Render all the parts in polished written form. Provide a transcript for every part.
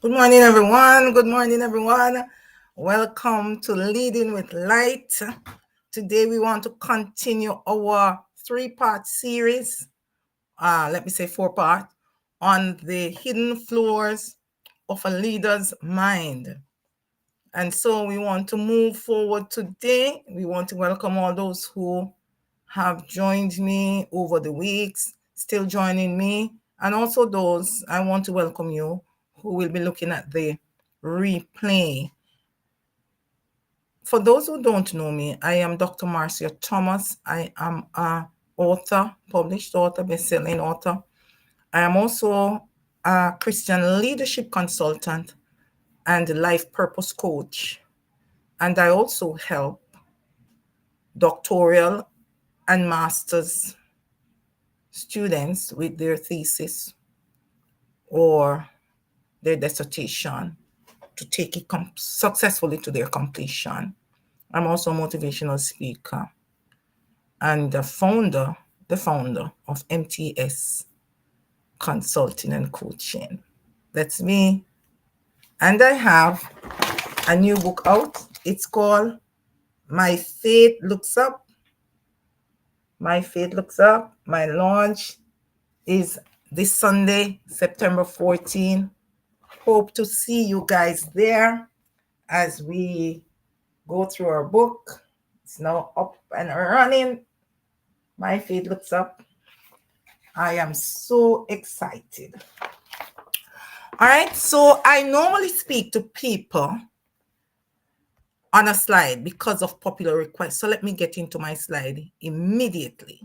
Good morning, everyone. Good morning, everyone. Welcome to Leading with Light. Today, we want to continue our three-part series, let me say four-part, on the hidden floors of a leader's mind. And so we want to move forward today. We want to welcome all those who have joined me over the weeks, still joining me, and also those I want to welcome you who will be looking at the replay. For those who don't know me, I am Dr. Marcia Thomas. I am an author, published author, best-selling author. I am also a Christian leadership consultant and life purpose coach. And I also help doctoral and master's students with their thesis or their dissertation to take it successfully to their completion. I'm also a motivational speaker and the founder of MTS Consulting and Coaching. That's me. And I have a new book out. It's called My Faith Looks Up. My Faith Looks Up. My launch is this Sunday, September 14. Hope to see you guys there as we go through our book. It's now up and running. My Faith Looks Up. I am so excited. All right, so I normally speak to people on a slide because of popular requests. So let me get into my slide immediately.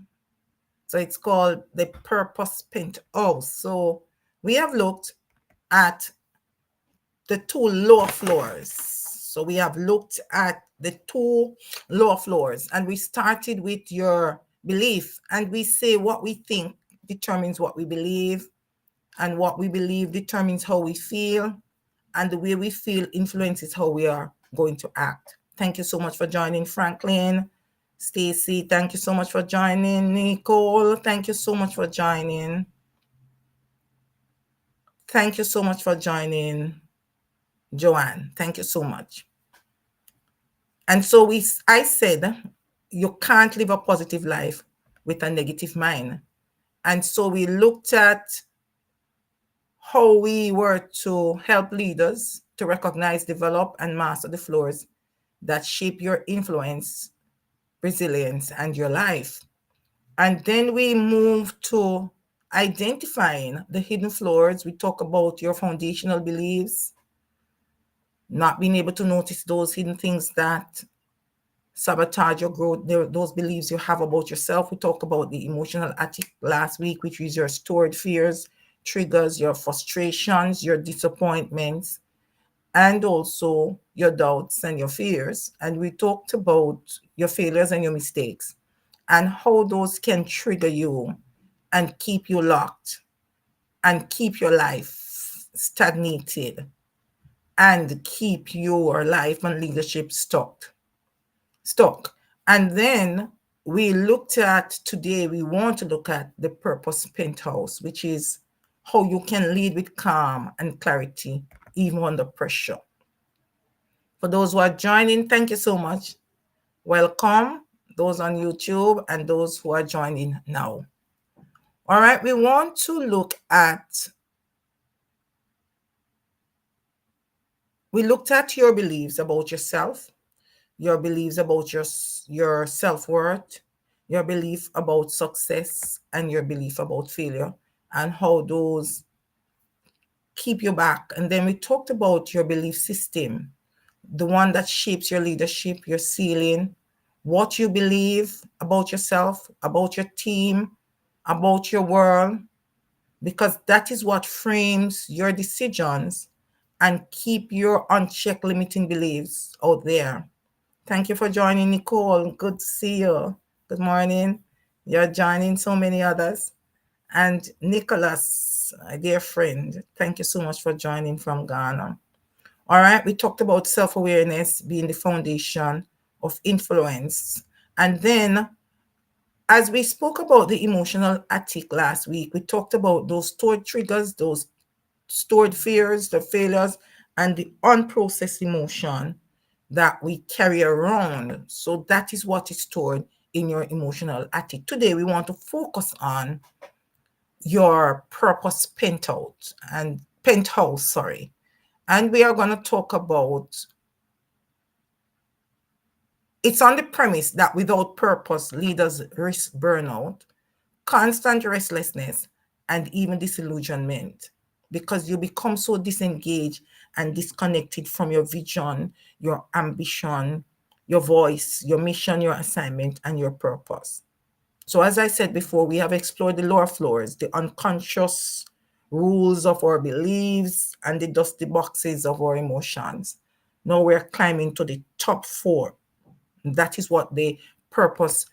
So it's called the Purpose Penthouse. So we have looked at the two lower floors. So we have looked at the two lower floors, and we started with your belief, and we say what we think determines what we believe, and what we believe determines how we feel, and the way we feel influences how we are going to act. Thank you so much for joining, Franklin. Stacy, thank you so much for joining. Nicole, thank you so much for joining. Thank you so much for joining. Joanne, thank you so much. And so I said, you can't live a positive life with a negative mind. And so we looked at how we were to help leaders to recognize, develop, and master the floors that shape your influence, resilience, and your life. And then we move to identifying the hidden floors. We talk about your foundational beliefs, not being able to notice those hidden things that sabotage your growth, those beliefs you have about yourself. We talked about the emotional attic last week, which is your stored fears, triggers, your frustrations, your disappointments, and also your doubts and your fears. And we talked about your failures and your mistakes and how those can trigger you and keep you locked and keep your life stagnated and keep your life and leadership stuck. And then we looked at today, we want to look at the Purpose Penthouse, which is how you can lead with calm and clarity, even under pressure. For those who are joining, thank you so much. Welcome, those on YouTube and those who are joining now. All right, we want to look at, we looked at your beliefs about yourself, your beliefs about your self-worth, your belief about success, and your belief about failure, and how those keep you back. And then we talked about your belief system, the one that shapes your leadership, your ceiling, what you believe about yourself, about your team, about your world, because that is what frames your decisions and keep your unchecked limiting beliefs out there. Thank you for joining, Nicole. Good to see you. Good morning. You're joining so many others. And Nicholas, my dear friend, thank you so much for joining from Ghana. All right, we talked about self-awareness being the foundation of influence. And then, as we spoke about the emotional attic last week, we talked about those stored triggers, those stored fears, the failures, and the unprocessed emotion that we carry around. So that is what is stored in your emotional attic. Today, we want to focus on your purpose penthouse, sorry. And we are going to talk about, it's on the premise that without purpose, leaders risk burnout, constant restlessness, and even disillusionment, because you become so disengaged and disconnected from your vision, your ambition, your voice, your mission, your assignment, and your purpose. So, as I said before, we have explored the lower floors, the unconscious rules of our beliefs, and the dusty boxes of our emotions. Now we're climbing to the top four. That is what the purpose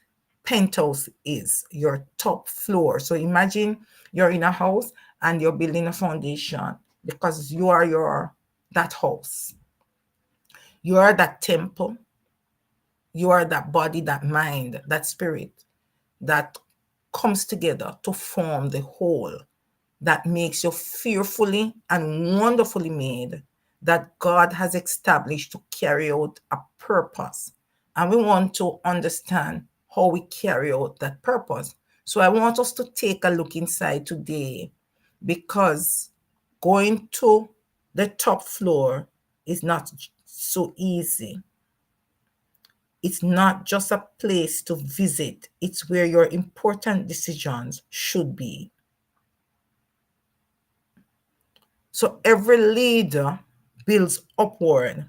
penthouse is, your top floor. So imagine you're in a house and you're building a foundation, because you are that house. You are that temple. You are that body, that mind, that spirit that comes together to form the whole that makes you fearfully and wonderfully made, that God has established to carry out a purpose. And we want to understand how we carry out that purpose. So I want us to take a look inside today, because going to the top floor is not so easy. It's not just a place to visit, it's where your important decisions should be. So every leader builds upward.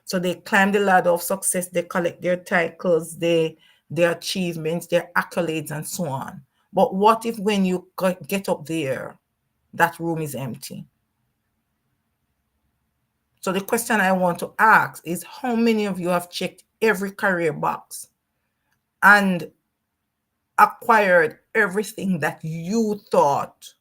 So they climb the ladder of success, they collect their titles, their achievements, their accolades, and so on. But what if when you get up there, that room is empty? So the question I want to ask is, how many of you have checked every career box and acquired everything that you thought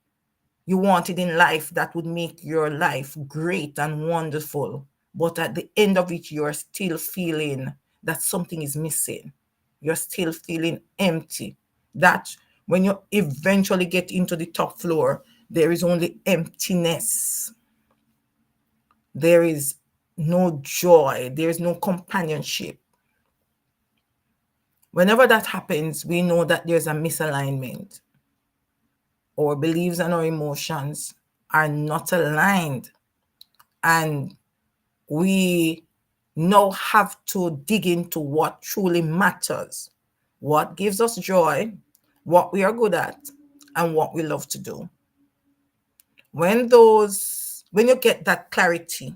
you wanted in life that would make your life great and wonderful, but at the end of it, you're still feeling that something is missing? You're still feeling empty. That when you eventually get into the top floor, there is only emptiness. There is no joy. There is no companionship. Whenever that happens, we know that there's a misalignment. Our beliefs and our emotions are not aligned. And we now have to dig into what truly matters, what gives us joy, what we are good at, and what we love to do. When you get that clarity,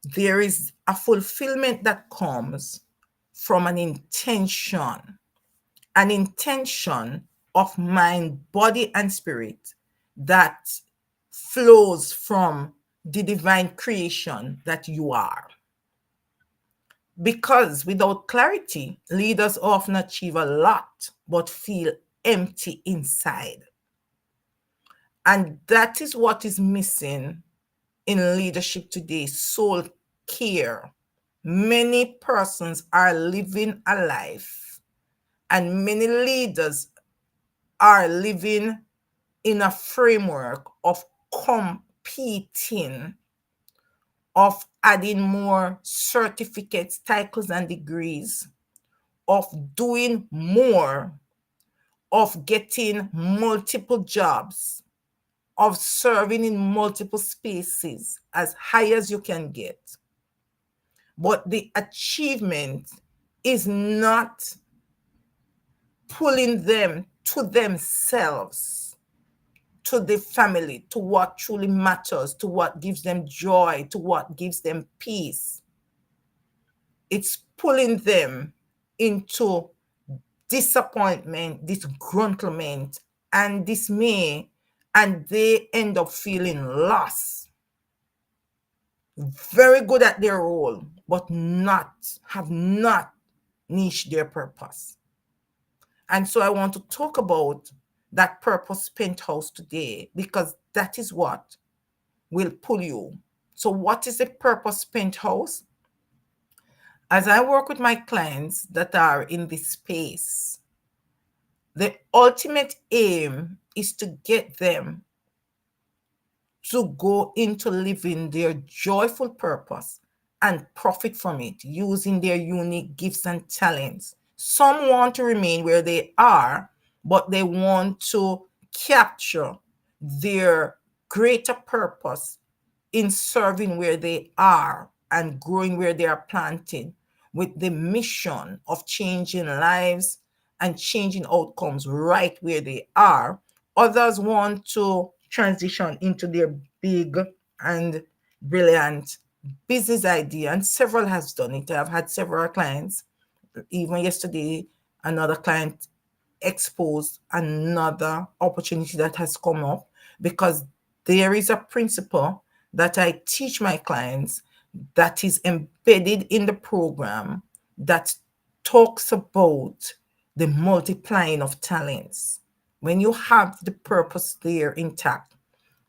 there is a fulfillment that comes from an intention of mind, body, and spirit that flows from the divine creation that you are. Because without clarity, leaders often achieve a lot but feel empty inside. And that is what is missing in leadership today: soul care. Many persons are living a life, and many leaders are living in a framework of competing, of adding more certificates, titles, and degrees, of doing more, of getting multiple jobs, of serving in multiple spaces as high as you can get. But the achievement is not pulling them to themselves, to the family, to what truly matters, to what gives them joy, to what gives them peace. It's pulling them into disappointment, disgruntlement, and dismay, and they end up feeling lost. Very good at their role, but have not niched their purpose. And so I want to talk about that purpose penthouse today, because that is what will pull you. So what is a purpose penthouse? As I work with my clients that are in this space, the ultimate aim is to get them to go into living their joyful purpose and profit from it using their unique gifts and talents. Some want to remain where they are, but they want to capture their greater purpose in serving where they are and growing where they are planted with the mission of changing lives and changing outcomes right where they are. Others want to transition into their big and brilliant business idea, and several has done it. I've had several clients. Even yesterday, another client exposed another opportunity that has come up, because there is a principle that I teach my clients that is embedded in the program that talks about the multiplying of talents. When you have the purpose there intact,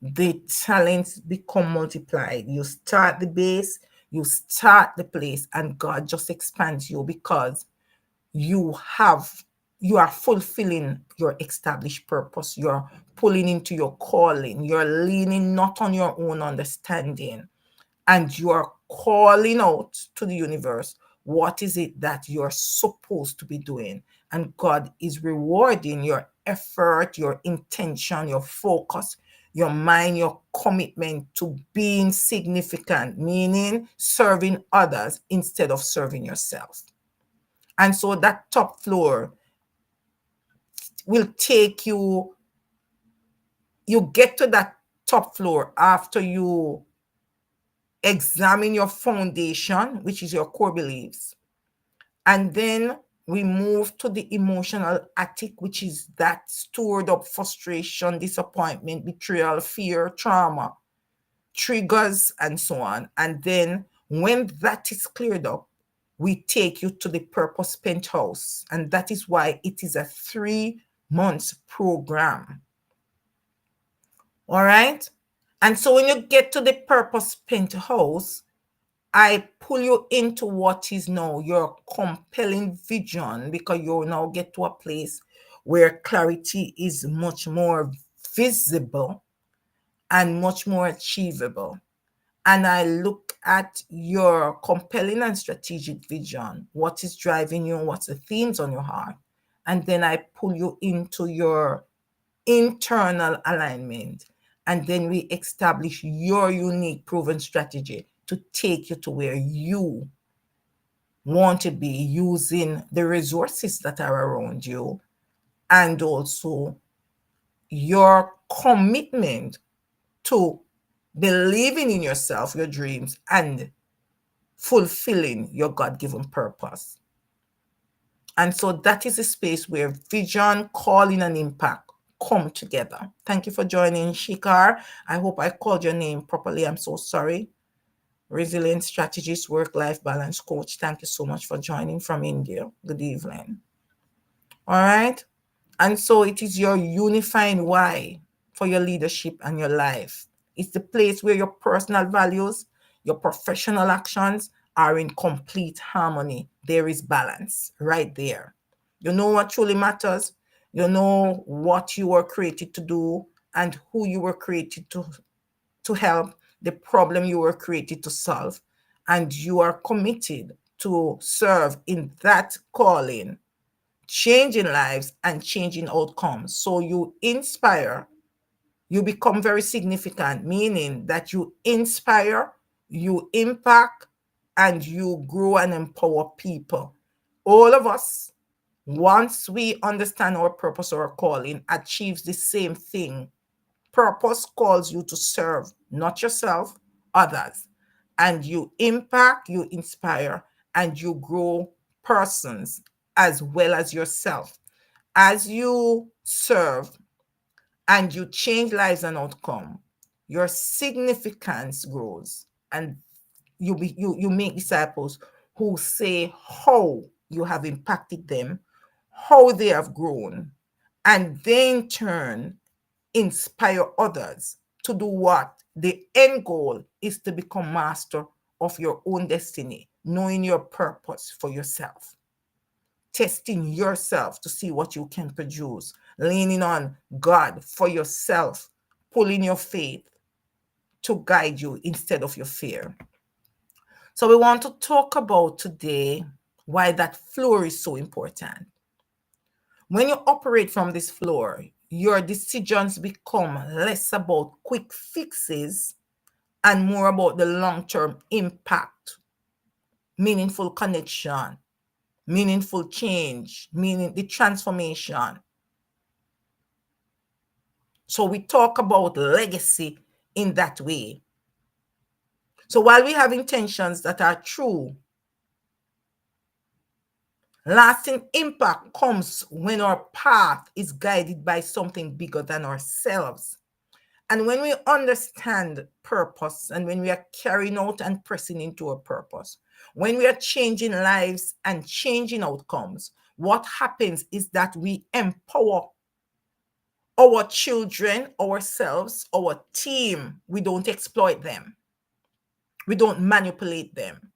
the talents become multiplied. You start the base, you start the place, and God just expands you because you have you are fulfilling your established purpose. You're pulling into your calling. You're leaning not on your own understanding, and you are calling out to the universe what is it that you're supposed to be doing. And God is rewarding your effort, your intention, your focus, your mind, your commitment to being significant, meaning serving others instead of serving yourself. And so that top floor will take you, you get to that top floor after you examine your foundation, which is your core beliefs. And then we move to the emotional attic, which is that stored up frustration, disappointment, betrayal, fear, trauma, triggers, and so on. And then when that is cleared up, we take you to the Purpose Penthouse. And that is why it is a 3 months program. All right. And so when you get to the Purpose Penthouse, I pull you into what is now your compelling vision, because you now get to a place where clarity is much more visible and much more achievable. And I look at your compelling and strategic vision, what is driving you, what's the themes on your heart. And then I pull you into your internal alignment. And then we establish your unique proven strategy to take you to where you want to be, using the resources that are around you, and also your commitment to believing in yourself, your dreams, and fulfilling your God-given purpose. And so that is a space where vision, calling, and impact come together. Thank you for joining, Shikar. I hope I called your name properly. I'm so sorry. Resilient strategist, work-life balance coach. Thank you so much for joining from India. Good evening. All right. And so it is your unifying why for your leadership and your life. It's the place where your personal values, your professional actions are in complete harmony. There is balance right there. You know what truly matters. You know what you were created to do and who you were created to help, the problem you were created to solve. And you are committed to serve in that calling, changing lives and changing outcomes. So you inspire, you become very significant, meaning that you inspire, you impact, and you grow and empower people. All of us, once we understand our purpose or our calling, achieves the same thing. Purpose calls you to serve, not yourself, others. And you impact, you inspire, and you grow persons as well as yourself. As you serve and you change lives and outcome, your significance grows, and you make disciples who say how you have impacted them, how they have grown, and they in turn inspire others to do what? The end goal is to become master of your own destiny, knowing your purpose for yourself, testing yourself to see what you can produce, leaning on God for yourself, pulling your faith, to guide you instead of your fear. So we want to talk about today why that floor is so important. When you operate from this floor, your decisions become less about quick fixes and more about the long-term impact, meaningful connection, meaningful change, meaning the transformation. So we talk about legacy in that way. So while we have intentions that are true, lasting impact comes when our path is guided by something bigger than ourselves. And when we understand purpose and when we are carrying out and pressing into our purpose, when we are changing lives and changing outcomes, what happens is that we empower our children, ourselves, our team. We don't exploit them. We don't manipulate them.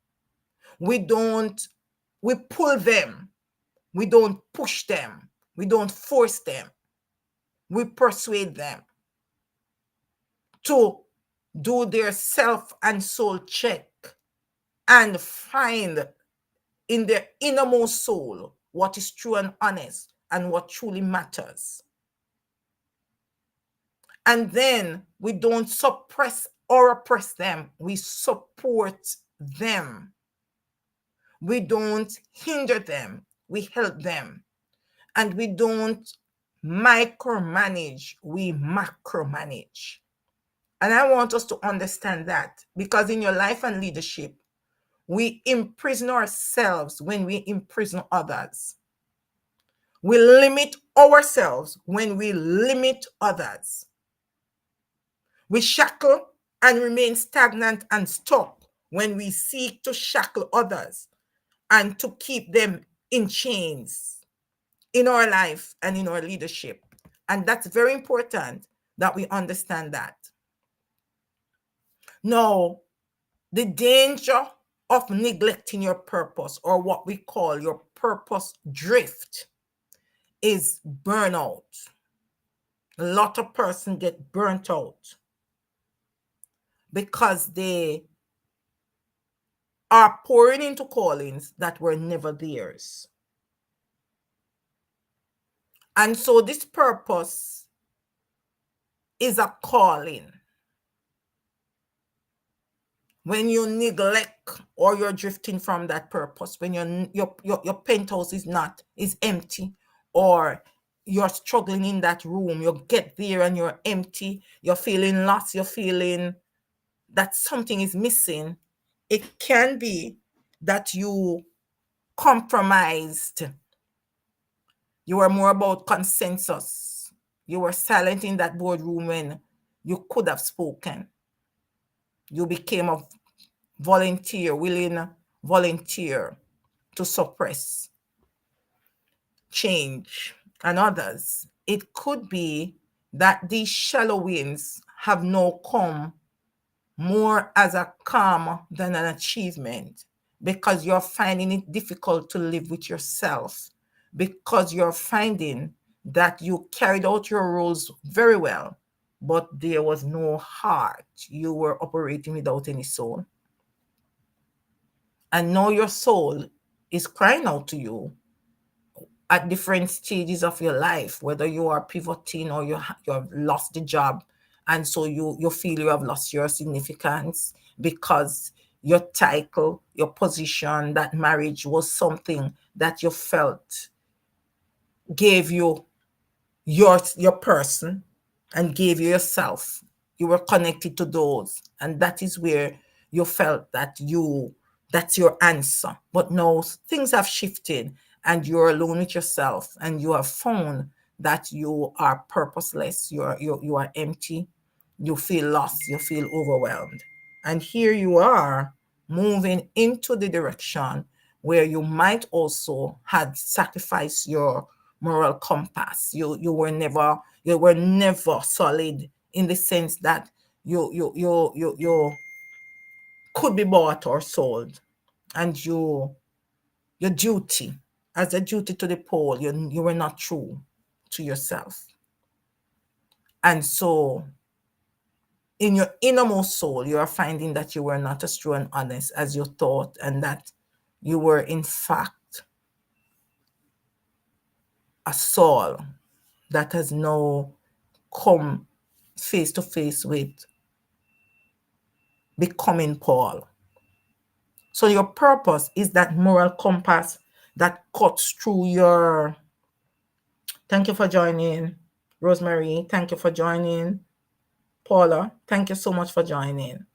We pull them. We don't push them. We don't force them. We persuade them to do their self and soul check and find in their innermost soul what is true and honest and what truly matters. And then we don't suppress or oppress them. We support them. We don't hinder them. We help them. And we don't micromanage. We macromanage. And I want us to understand that, because in your life and leadership, we imprison ourselves when we imprison others. We limit ourselves when we limit others. We shackle and remain stagnant and stuck when we seek to shackle others and to keep them in chains in our life and in our leadership. And that's very important that we understand that. Now, the danger of neglecting your purpose, or what we call your purpose drift, is burnout. A lot of persons get burnt out because they are pouring into callings that were never theirs. And so this purpose is a calling. When you neglect or you're drifting from that purpose, when your penthouse is empty, or you're struggling in that room, you get there and you're empty, you're feeling lost, you're feeling that something is missing, it can be that you compromised. You were more about consensus. You were silent in that boardroom when you could have spoken. You became a willing volunteer to suppress change and others. It could be that these shallow wins have now come more as a calm than an achievement, because you're finding it difficult to live with yourself, because you're finding that you carried out your roles very well, but there was no heart. You were operating without any soul. And now your soul is crying out to you at different stages of your life, whether you are pivoting or you have lost the job. And so you feel you have lost your significance because your title, your position, that marriage was something that you felt gave you your person and gave you yourself. You were connected to those. And that is where you felt that that's your answer. But no, things have shifted and you're alone with yourself, and you have found that you are purposeless, you are empty, you feel lost, you feel overwhelmed. And here you are moving into the direction where you might also had sacrificed your moral compass. You were never solid, in the sense that you could be bought or sold, and your duty, as a duty to the pole, you were not true to yourself. And so in your innermost soul, you are finding that you were not as true and honest as you thought, and that you were, in fact, a Saul that has now come face to face with becoming Paul. So your purpose is that moral compass that cuts through your... Thank you for joining, Rosemary. Thank you for joining, Paula. Thank you so much for joining.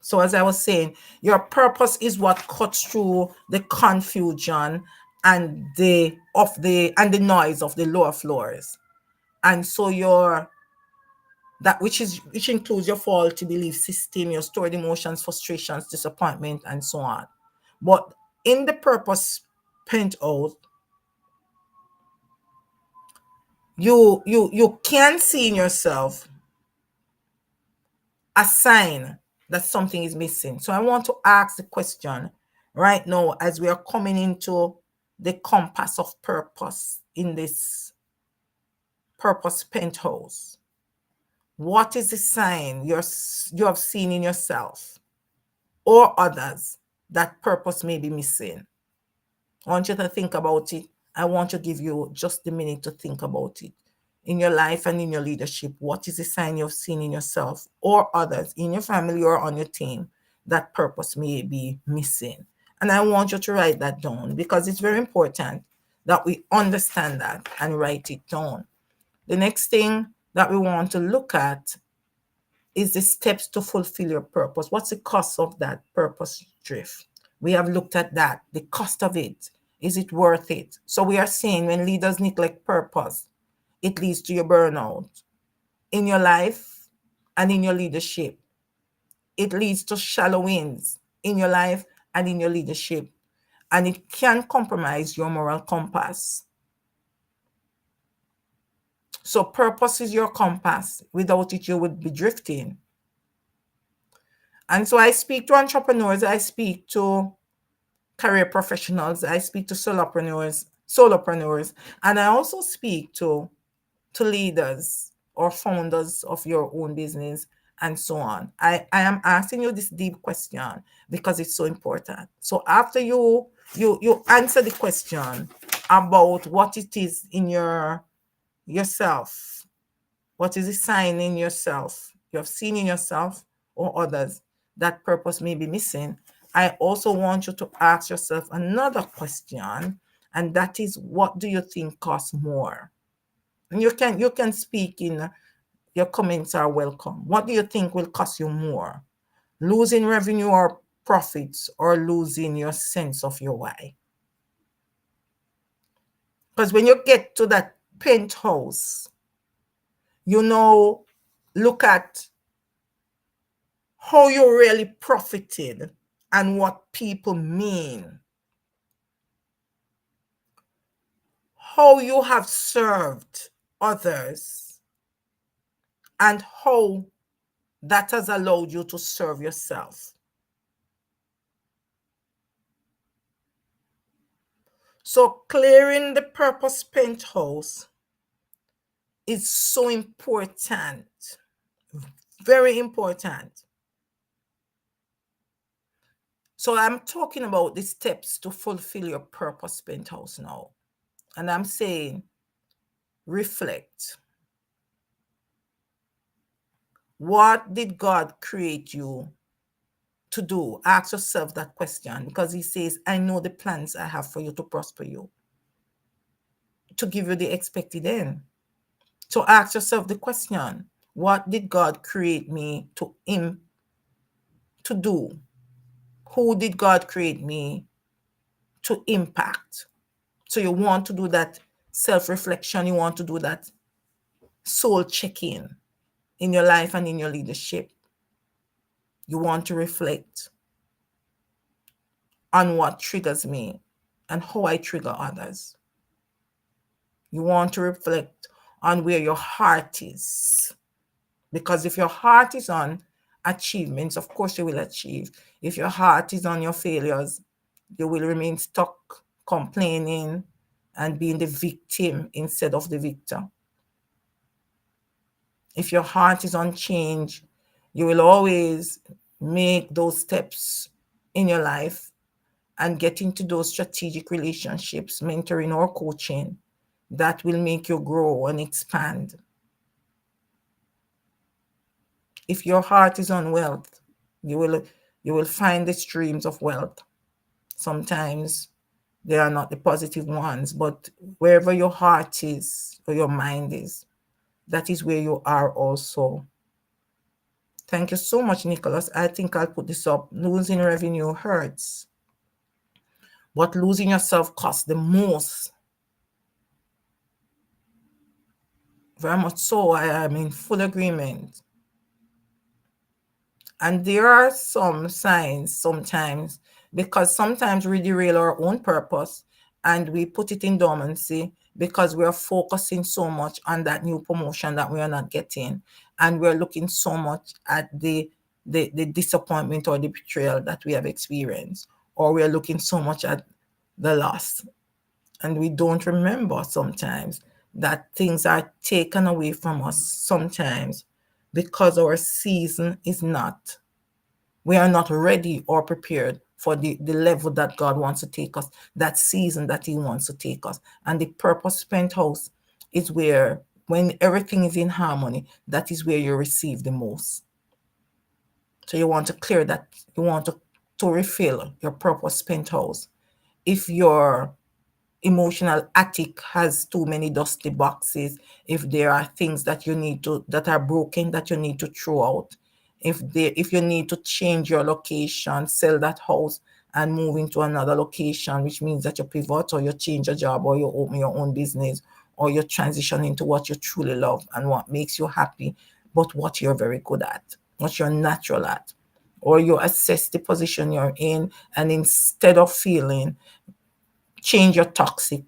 So as I was saying, your purpose is what cuts through the confusion and the noise of the lower floors. And so which includes your faulty belief system, your stored emotions, frustrations, disappointment, and so on. But in the purpose penthouse, you can see in yourself a sign that something is missing. So I want to ask the question right now, as we are coming into the compass of purpose in this purpose penthouse. What is the sign you have seen in yourself or others that purpose may be missing? I want you to think about it. I want to give you just a minute to think about it. In your life and in your leadership, what is the sign you've seen in yourself or others, in your family or on your team, that purpose may be missing? And I want you to write that down, because it's very important that we understand that and write it down. The next thing that we want to look at is the steps to fulfill your purpose. What's the cost of that purpose drift? We have looked at that, the cost of it. Is it worth it? So we are saying when leaders neglect purpose, it leads to your burnout in your life and in your leadership. It leads to shallow wins in your life and in your leadership. And it can compromise your moral compass. So purpose is your compass. Without it, you would be drifting. And so I speak to entrepreneurs, I speak to career professionals, I speak to solopreneurs, and I also speak to leaders or founders of your own business and so on. I am asking you this deep question because it's so important. So after you answer the question about what it is in yourself, what is the sign in yourself you have seen in yourself or others that purpose may be missing, I also want you to ask yourself another question, and that is, what do you think costs more? And you can speak in your comments are welcome. What do you think will cost you more? Losing revenue or profits, or losing your sense of your why? Because when you get to that penthouse, look at how you really profited and what people mean. How you have served others and how that has allowed you to serve yourself. So clearing the purpose penthouse is so important, very important. So I'm talking about the steps to fulfill your purpose penthouse now. And I'm saying, reflect. What did God create you to do? Ask yourself that question, because he says, I know the plans I have for you to prosper you, to give you the expected end. So ask yourself the question, what did God create me to do? Who did God create me to impact? So you want to do that self-reflection, you want to do that soul check-in in your life and in your leadership. You want to reflect on what triggers me and how I trigger others. You want to reflect on where your heart is. Because if your heart is on achievements, of course you will achieve. If your heart is on your failures, you will remain stuck complaining and being the victim instead of the victor. If your heart is unchanged, you will always make those steps in your life and get into those strategic relationships, mentoring or coaching, that will make you grow and expand. If your heart is on wealth, you will find the streams of wealth. Sometimes they are not the positive ones, but wherever your heart is or your mind is, that is where you are also. Thank you so much, Nicholas. I think I'll put this up. Losing revenue hurts, but losing yourself costs the most. Very much so. I am in full agreement. And there are some signs sometimes, because sometimes we derail our own purpose and we put it in dormancy because we are focusing so much on that new promotion that we are not getting. And we're looking so much at the disappointment or the betrayal that we have experienced, or we're looking so much at the loss. And we don't remember sometimes that things are taken away from us sometimes because our season is not, we are not ready or prepared for the level that God wants to take us, that season that He wants to take us. And the Purpose Penthouse is where, when everything is in harmony, that is where you receive the most. So you want to clear that, you want to refill your Purpose Penthouse. If your emotional attic has too many dusty boxes, if there are things that you need to, that are broken, that you need to throw out, if you need to change your location, sell that house and move into another location, which means that you pivot or you change a job or you open your own business or you transition into what you truly love and what makes you happy, but what you're very good at, what you're natural at, or you assess the position you're in, and instead of feeling, change your toxic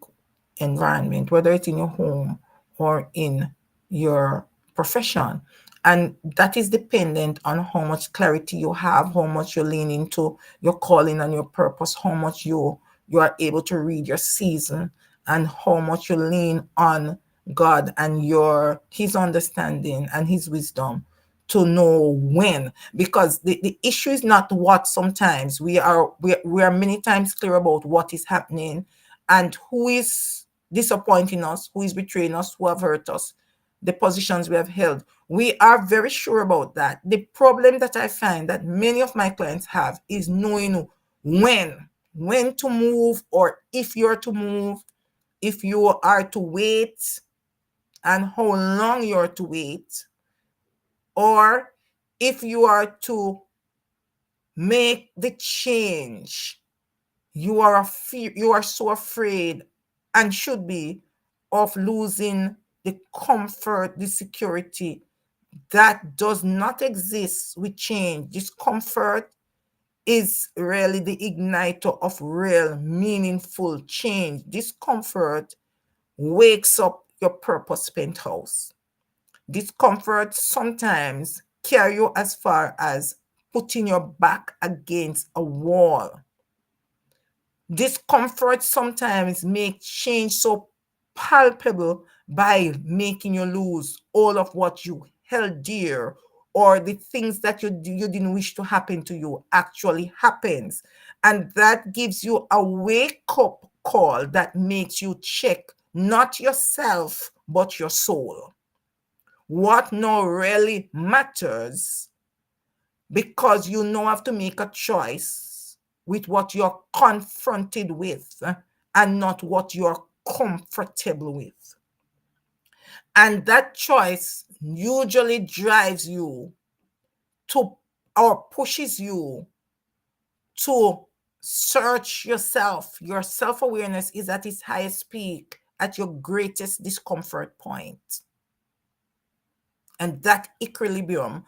environment, whether it's in your home or in your profession. And that is dependent on how much clarity you have, how much you lean into your calling and your purpose, how much you are able to read your season, and how much you lean on God and his understanding and his wisdom to know when. Because the issue is not what. Sometimes we are many times clear about what is happening and who is disappointing us, who is betraying us, who have hurt us, the positions we have held. We are very sure about that. The problem that I find that many of my clients have is knowing when to move, or if you're to move, if you are to wait, and how long you're to wait, or if you are to make the change. You are so afraid, and should be, of losing the comfort, the security that does not exist with change. Discomfort is really the igniter of real meaningful change. Discomfort wakes up your Purpose Penthouse. Discomfort sometimes carry you as far as putting your back against a wall. Discomfort sometimes make change so palpable by making you lose all of what you held dear, or the things that you didn't wish to happen to you actually happens. And that gives you a wake up call that makes you check not yourself, but your soul. What now really matters, because you now have to make a choice with what you're confronted with and not what you're comfortable with. And that choice usually drives you to, or pushes you to search yourself. Your self-awareness is at its highest peak at your greatest discomfort point. And that equilibrium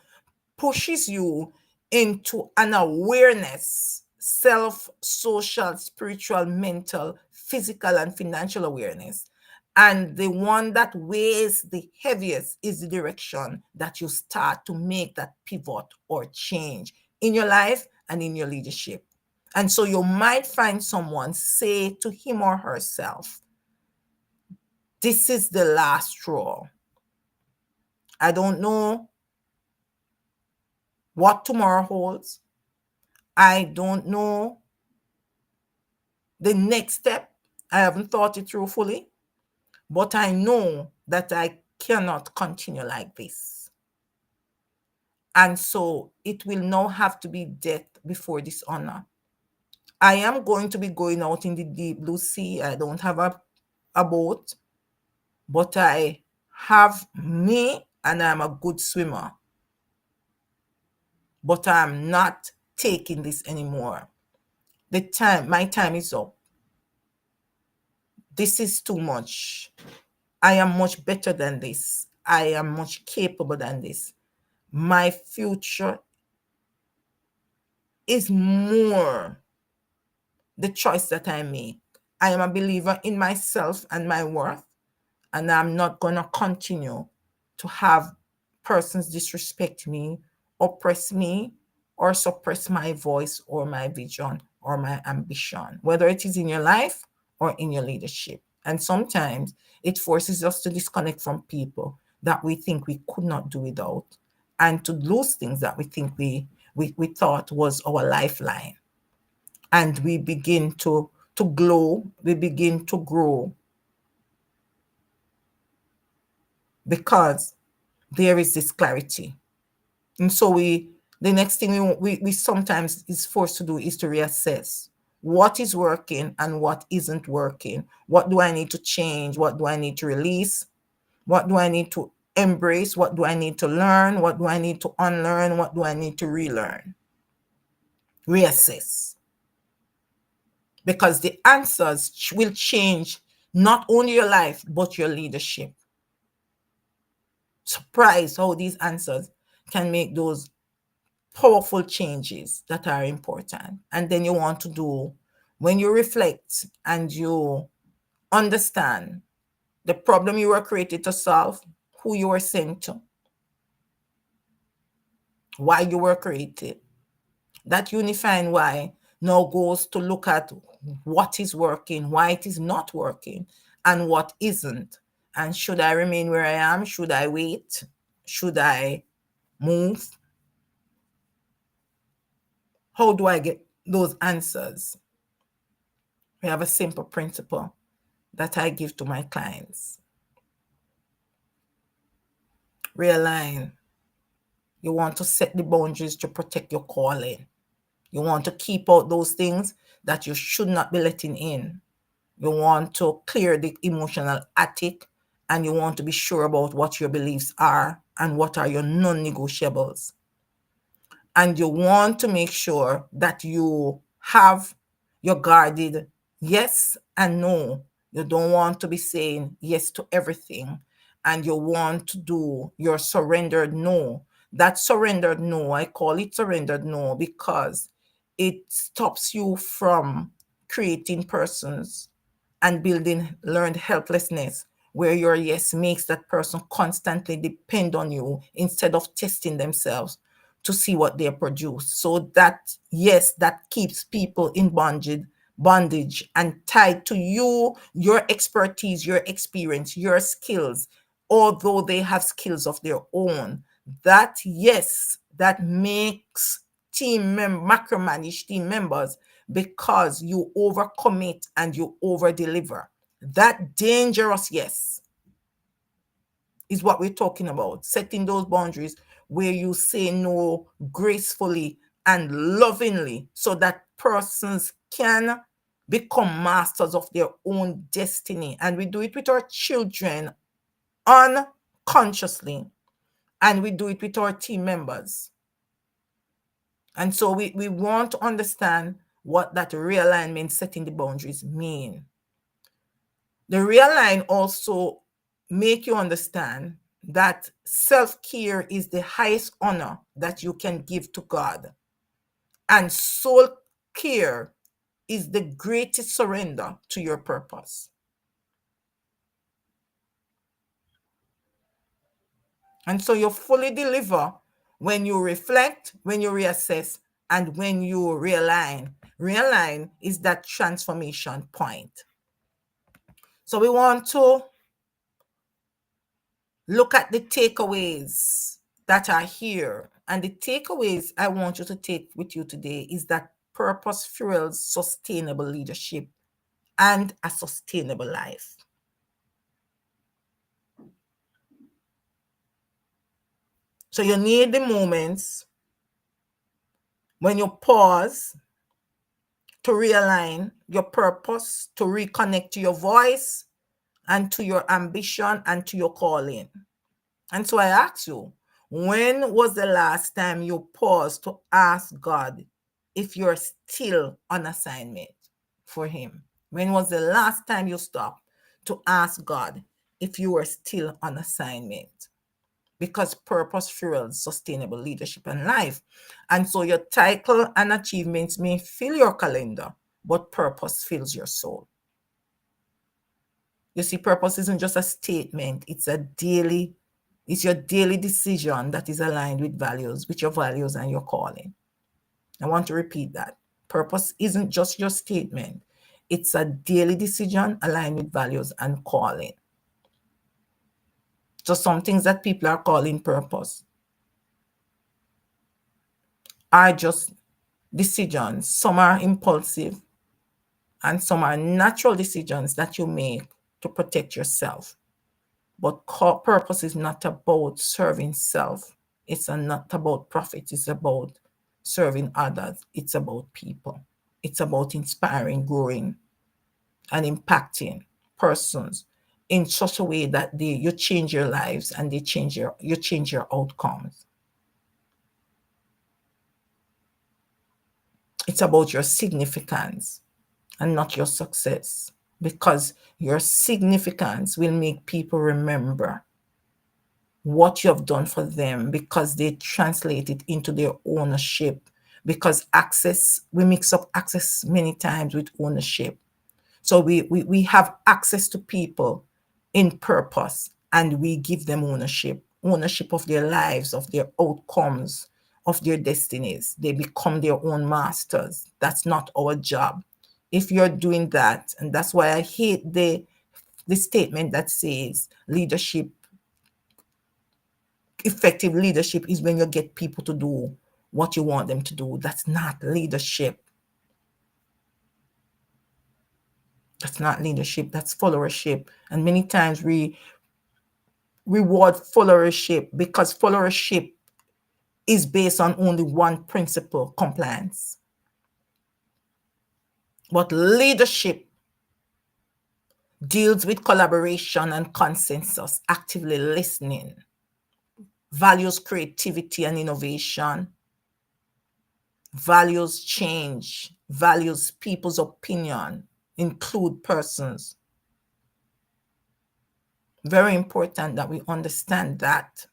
pushes you into an awareness, self, social, spiritual, mental, physical, and financial awareness. And the one that weighs the heaviest is the direction that you start to make that pivot or change in your life and in your leadership. And so you might find someone say to him or herself, this is the last straw. I don't know what tomorrow holds. I don't know the next step. I haven't thought it through fully, but I know that I cannot continue like this. And so it will now have to be death before dishonor. I am going to be going out in the deep blue sea. I don't have a boat, but I have me and I'm a good swimmer. But I'm not taking this anymore. My time is up. This is too much. I am much better than this. I am much capable than this. My future is more the choice that I make. I am a believer in myself and my worth, and I'm not going to continue to have persons disrespect me, oppress me, or suppress my voice or my vision or my ambition, whether it is in your life or in your leadership. And sometimes it forces us to disconnect from people that we think we could not do without, and to lose things that we think we thought was our lifeline. And we begin to glow, we begin to grow, because there is this clarity. And so the next thing we sometimes is forced to do is to reassess what is working and what isn't working. What do I need to change? What do I need to release? What do I need to embrace? What do I need to learn? What do I need to unlearn? What do I need to relearn? Reassess. Because the answers will change not only your life, but your leadership. Surprised how these answers can make those powerful changes that are important. And then you want to do, when you reflect and you understand the problem you were created to solve, who you were sent to, why you were created, that unifying why now goes to look at what is working, why it is not working, and what isn't. And should I remain where I am? Should I wait? Should I move? How do I get those answers? We have a simple principle that I give to my clients. Realign. You want to set the boundaries to protect your calling. You want to keep out those things that you should not be letting in. You want to clear the emotional attic, and you want to be sure about what your beliefs are and what are your non-negotiables. And you want to make sure that you have your guarded yes and no. You don't want to be saying yes to everything, and you want to do your surrendered no. That surrendered no, I call it surrendered no because it stops you from creating persons and building learned helplessness, where your yes makes that person constantly depend on you instead of testing themselves to see what they produce. So that yes, that keeps people in bondage and tied to you, your expertise, your experience, your skills, although they have skills of their own. That yes, that makes macromanage team members, because you overcommit and you over deliver. That dangerous yes is what we're talking about. Setting those boundaries where you say no gracefully and lovingly, so that persons can become masters of their own destiny. And we do it with our children unconsciously, and we do it with our team members. And so we want to understand what that realignment, setting the boundaries, mean. The realign also make you understand that self-care is the highest honor that you can give to God. And soul care is the greatest surrender to your purpose. And so you fully deliver when you reflect, when you reassess, and when you realign. Realign is that transformation point. So we want to Look at the takeaways that are here. And the takeaways I want you to take with you today is that purpose fuels sustainable leadership and a sustainable life. So you need the moments when you pause to realign your purpose, to reconnect to your voice and to your ambition and to your calling. And so I ask you, when was the last time you paused to ask God if you're still on assignment for Him? When was the last time you stopped to ask God if you were still on assignment? Because purpose fuels sustainable leadership and life. And so your title and achievements may fill your calendar, but purpose fills your soul. You see, purpose isn't just a statement, it's your daily decision that is aligned with your values and your calling. I want to repeat that. Purpose isn't just your statement, it's a daily decision aligned with values and calling. So some things that people are calling purpose are just decisions. Some are impulsive and some are natural decisions that you make to protect yourself. But purpose is not about serving self. It's not about profit. It's about serving others. It's about people. It's about inspiring, growing, and impacting persons in such a way that you change your lives and you change your outcomes. It's about your significance and not your success, because your significance will make people remember what you have done for them, because they translate it into their ownership. Because we mix up access many times with ownership. So we have access to people in purpose, and we give them ownership of their lives, of their outcomes, of their destinies. They become their own masters. That's not our job. If you're doing that, and that's why I hate the statement that says effective leadership is when you get people to do what you want them to do. That's not leadership. That's not leadership. That's followership. And many times we reward followership because followership is based on only one principle: compliance. But leadership deals with collaboration and consensus, actively listening, values creativity and innovation, values change, values people's opinion, include persons. Very important that we understand that.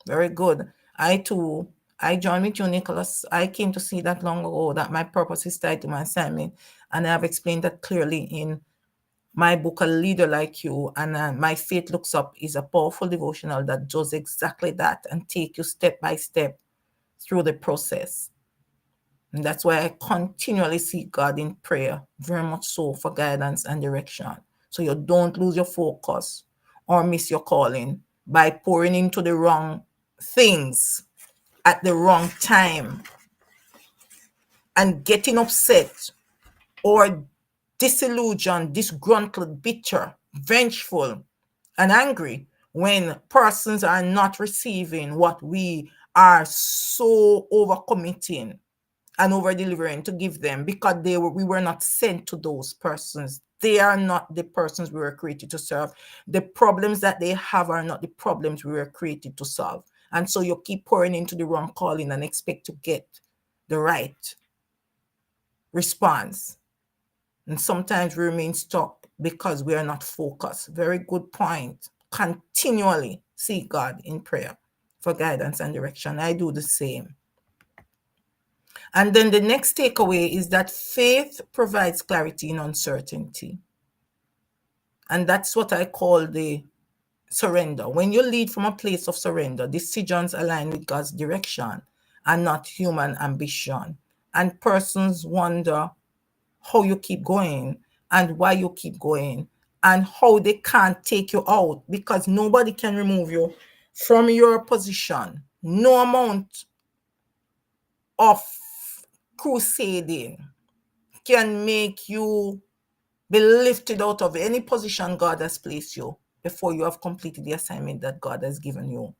Very good. I joined with you, Nicholas. I came to see that long ago, that my purpose is tied to my assignment. And I have explained that clearly in my book, A Leader Like You. And My Faith Looks Up is a powerful devotional that does exactly that and take you step by step through the process. And that's why I continually seek God in prayer, very much so, for guidance and direction. So you don't lose your focus or miss your calling by pouring into the wrong things at the wrong time and getting upset or disillusioned, disgruntled, bitter, vengeful, and angry when persons are not receiving what we are so overcommitting and over delivering to give them, because we were not sent to those persons. They are not the persons we were created to serve. The problems that they have are not the problems we were created to solve. And so you keep pouring into the wrong calling and expect to get the right response. And sometimes we remain stuck because we are not focused. Very good point. Continually seek God in prayer for guidance and direction. I do the same. And then the next takeaway is that faith provides clarity in uncertainty. And that's what I call the surrender. When you lead from a place of surrender, decisions align with God's direction and not human ambition. And persons wonder how you keep going and why you keep going and how they can't take you out, because nobody can remove you from your position. No amount of crusading can make you be lifted out of any position God has placed you before you have completed the assignment that God has given you.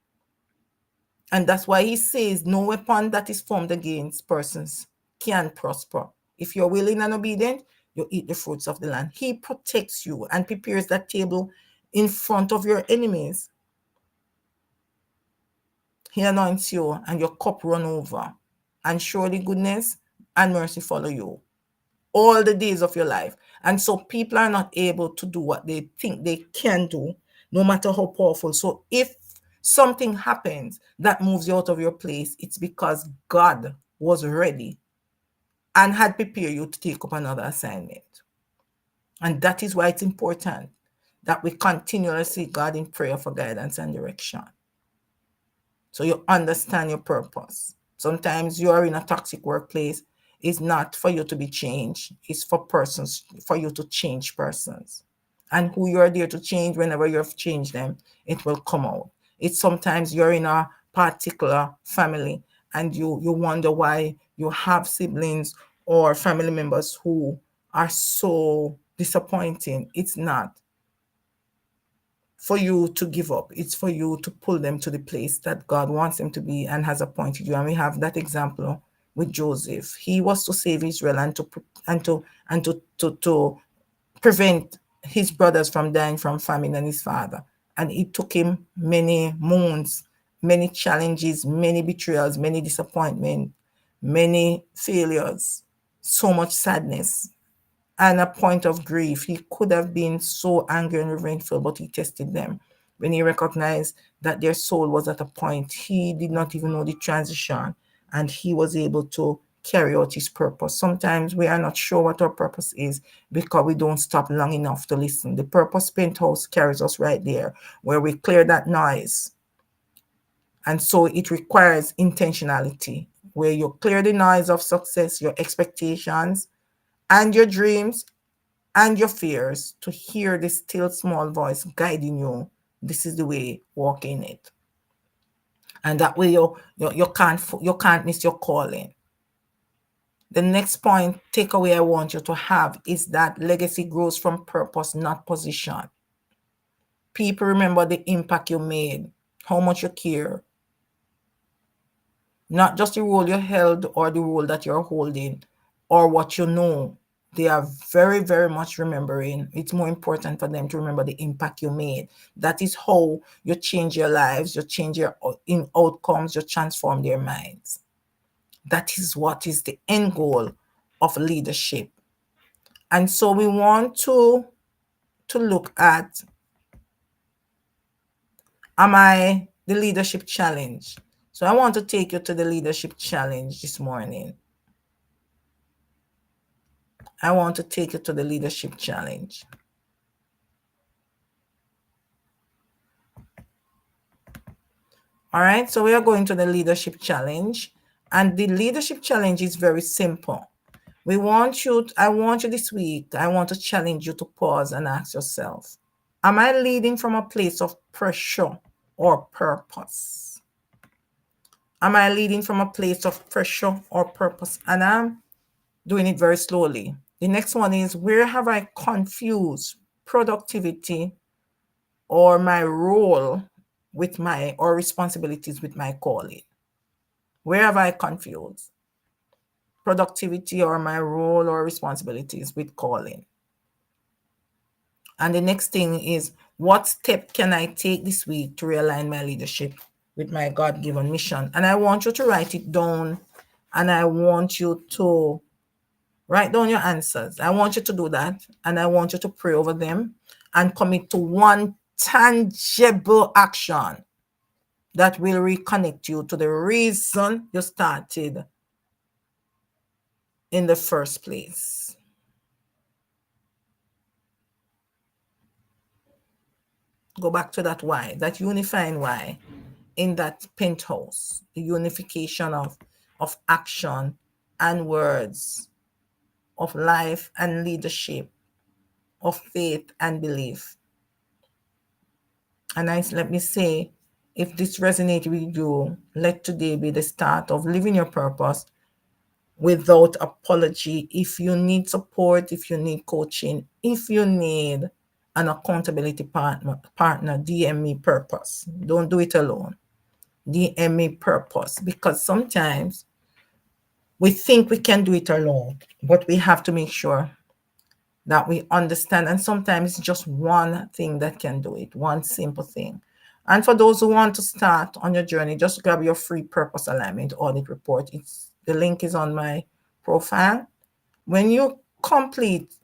And that's why he says, no weapon that is formed against persons can prosper. If you're willing and obedient, you eat the fruits of the land. He protects you and prepares that table in front of your enemies. He anoints you and your cup run over. And surely goodness and mercy follow you all the days of your life. And so people are not able to do what they think they can do, no matter how powerful. So if something happens that moves you out of your place, it's because God was ready and had prepared you to take up another assignment. And that is why it's important that we continually seek God in prayer for guidance and direction, so you understand your purpose. Sometimes you are in a toxic workplace. It's not for you to be changed. It's for you to change persons. And who you are there to change, whenever you have changed them, it will come out. It's sometimes you're in a particular family and you wonder why you have siblings or family members who are so disappointing. It's not for you to give up. It's for you to pull them to the place that God wants them to be and has appointed you. And we have that example with Joseph. He was to save Israel and to prevent his brothers from dying from famine and his father. And it took him many months, many challenges, many betrayals, many disappointments, many failures, so much sadness, and a point of grief. He could have been so angry and revengeful, but he tested them. When he recognized that their soul was at a point, he did not even know the transition, and he was able to carry out his purpose. Sometimes we are not sure what our purpose is because we don't stop long enough to listen. The Purpose Penthouse carries us right there, where we clear that noise. And so it requires intentionality, where you clear the noise of success, your expectations, and your dreams, and your fears, to hear the still small voice guiding you. This is the way, walk in it. And that way you can't miss your calling. The next point takeaway I want you to have is that legacy grows from purpose, not position. People remember the impact you made, how much you care, not just the role you held or the role that you're holding or what you know. They are very, very much remembering. It's more important for them to remember the impact you made. That is how you change your lives, you change your in outcomes, you transform their minds. That is what is the end goal of leadership. And so we want to look at, am I the leadership challenge? So I want to take you to the leadership challenge this morning. I want to take you to the leadership challenge. All right, so we are going to the leadership challenge, and the leadership challenge is very simple. I want you this week, I want to challenge you to pause and ask yourself, am I leading from a place of pressure or purpose? Am I leading from a place of pressure or purpose? And I'm doing it very slowly. The next one is, where have I confused productivity or my role with my, or responsibilities with my calling? Where have I confused productivity or my role or responsibilities with calling? And the next thing is, what step can I take this week to realign my leadership with my God-given mission? And I want you to write it down, and I want you to write down your answers. I want you to do that, and I want you to pray over them and commit to one tangible action that will reconnect you to the reason you started in the first place. Go back to that why, that unifying why in that penthouse, the unification of action and words, of life and leadership, of faith and belief. And let me say, if this resonates with you, let today be the start of living your purpose without apology. If you need support, if you need coaching, if you need an accountability partner, DM me Purpose. Don't do it alone. DM me Purpose, because sometimes we think we can do it alone, but we have to make sure that we understand. And sometimes it's just one thing that can do it, one simple thing. And for those who want to start on your journey, just grab your free purpose alignment audit report. The link is on my profile. When you complete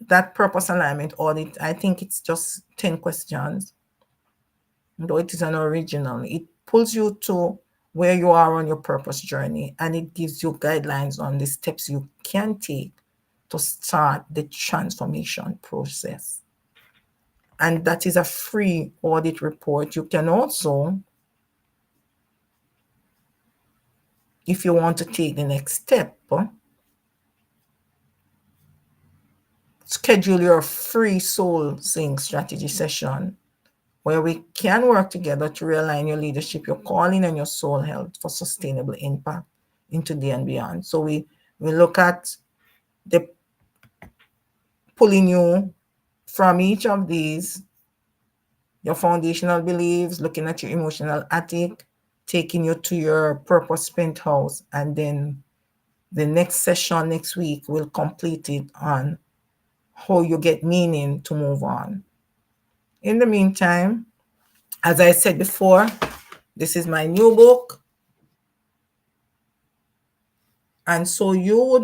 that purpose alignment audit, I think it's just 10 questions, though it is an original. It pulls you to where you are on your purpose journey, and it gives you guidelines on the steps you can take to start the transformation process. And that is a free audit report. You can also, if you want to take the next step, schedule your free soul sync strategy session where we can work together to realign your leadership, your calling, and your soul health for sustainable impact in today and beyond. So we look at the pulling you from each of these, your foundational beliefs, looking at your emotional attic, taking you to your Purpose Penthouse, and then the next session next week will complete it on how you get meaning to move on. In the meantime, as I said before, this is my new book. And so you're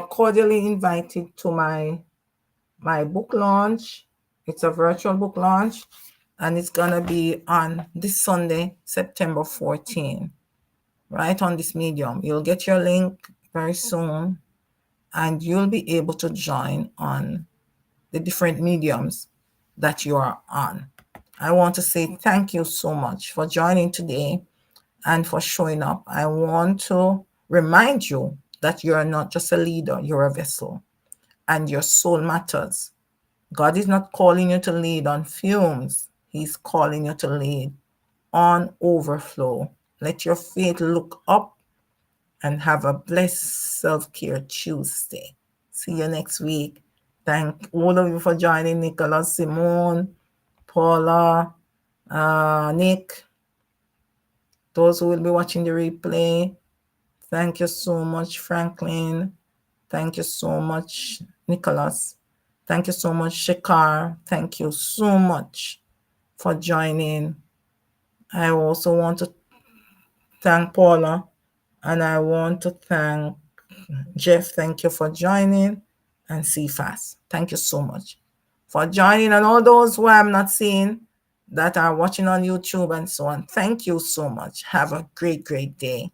cordially invited to my book launch. It's a virtual book launch, and it's going to be on this Sunday, September 14, right on this medium. You'll get your link very soon, and you'll be able to join on the different mediums that you are on. I want to say thank you so much for joining today and for showing up. I want to remind you that you are not just a leader, you're a vessel, and your soul matters. God is not calling you to lead on fumes. He's calling you to lead on overflow. Let your faith look up, and have a blessed Self-Care Tuesday. See you next week. Thank all of you for joining. Nicholas, Simone, Paula, Nick, those who will be watching the replay. Thank you so much, Franklin. Thank you so much, Nicholas. Thank you so much, Shekar. Thank you so much for joining. I also want to thank Paula, and I want to thank Jeff. Thank you for joining, and CFAS. Thank you so much for joining, and all those who I'm not seeing that are watching on YouTube and so on. Thank you so much. Have a great, great day.